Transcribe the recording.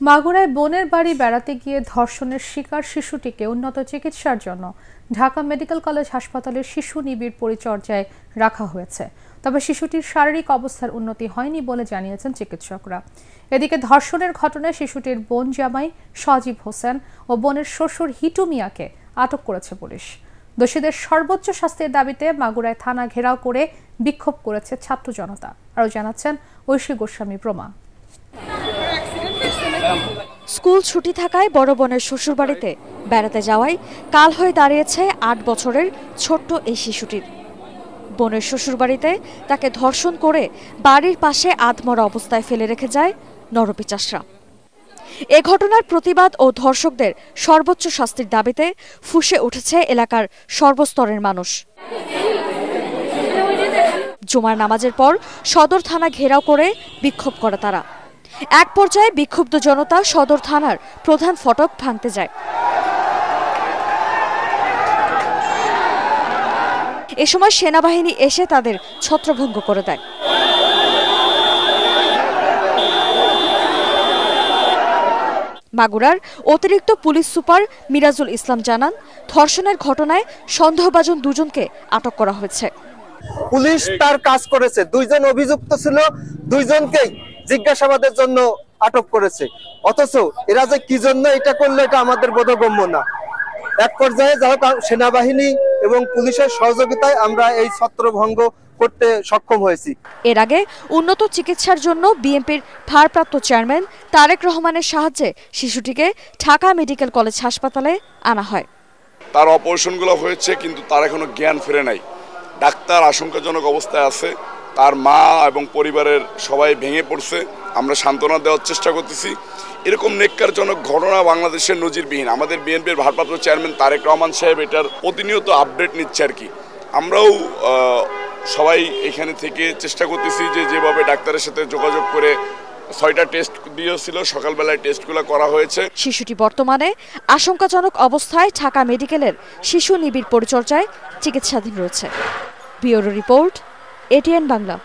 মাগুরায় বোনের বাড়ি বেড়াতে গিয়ে ধর্ষণের শিকার শিশুটিকে উন্নত চিকিৎসার জন্য ঢাকা মেডিকেল কলেজ হাসপাতালের শিশু নিবিড় পরিচর্যায় রাখা হয়েছে। তবে শিশুটির শারীরিক অবস্থার উন্নতি হয়নি বলে জানিয়েছেন চিকিৎসকরা। এদিকে ধর্ষণের ঘটনায় শিশুটির বোন জামাই সজীব হোসেন ও বোনের শ্বশুর হিটু মিয়াকে আটক করেছে পুলিশ। দোষীদের সর্বোচ্চ শাস্তির দাবিতে মাগুরায় থানা ঘেরাও করে বিক্ষোভ করেছে ছাত্র জনতা। আরও জানাচ্ছেন ঐশী গোস্বামী প্রমা। স্কুল ছুটি থাকায় বড় বোনের শ্বশুরবাড়িতে বেড়াতে যাওয়ায় কাল হয়ে দাঁড়িয়েছে ৮ বছরের ছোট্ট এই শিশুটির। বোনের শ্বশুরবাড়িতে তাকে ধর্ষণ করে বাড়ির পাশে আধমরা অবস্থায় ফেলে রেখে যায় নরপিচাসরা। এ ঘটনার প্রতিবাদ ও ধর্ষকদের সর্বোচ্চ শাস্তির দাবিতে ফুঁসে উঠেছে এলাকার সর্বস্তরের মানুষ। জুমার নামাজের পর সদর থানা ঘেরাও করে বিক্ষোভ করে তারা। এক পর্যায়ে বিক্ষুব্ধ জনতা সদর থানার প্রধান ফটক ভাঙতে যায়। এ সময় সেনাবাহিনী এসে তাদের ছত্রভঙ্গ করে দেয়। মাগুরার অতিরিক্ত পুলিশ সুপার মিরাজুল ইসলাম জানান, ধর্ষণের ঘটনায় সন্দেহভাজন দুজনকে আটক করা হয়েছে। পুলিশ তার কাজ করেছে, দুইজন অভিযুক্ত ছিল, দুইজনকেই জিজ্ঞাসাবাদের জন্য আটক করেছে। অথচ এরা যে কি জন্য এটা করলো এটা আমাদের বোধগম্য না। এক পর্যায়ে যা হোক সেনাবাহিনী এবং পুলিশের সহযোগিতায় আমরা এই ছত্রভঙ্গ করতে সক্ষম হয়েছি। এর আগে উন্নত চিকিৎসার জন্য বিএনপির ভারপ্রাপ্ত চেয়ারম্যান তারেক রহমানের সাহায্যে শিশুটিকে ঢাকা মেডিকেল কলেজ হাসপাতালে আনা হয়। তার অপারেশনগুলো হয়েছে, কিন্তু তার এখনো জ্ঞান ফেরে নাই। ডাক্তার আশঙ্কাজনক অবস্থায় আছে। তার মা এবং পরিবারের সবাই ভেঙে পড়ছে। আমরা সান্ত্বনা দেওয়ার চেষ্টা করতেছি। এরকম নেক্কারজনক ঘটনা বাংলাদেশের নজিরবিহীন। আমাদের বিএনপির ভারপ্রাপ্ত চেয়ারম্যান তারেক রহমান সাহেব এটার প্রতিনিয়ত আপডেট নিচ্ছে আর কি। আমরাও সবাই এখানে থেকে চেষ্টা করতেছি যে যেভাবে ডাক্তারের সাথে যোগাযোগ করে ৬টা টেস্ট দিয়েছিল, সকালবেলায় টেস্টগুলো করা হয়েছে। শিশুটি বর্তমানে আশঙ্কাজনক অবস্থায় ঢাকা মেডিকেলের শিশু নিবিড় পরিচর্যায় চিকিৎসাধীন রয়েছে। Bureau report, ATN Bangla.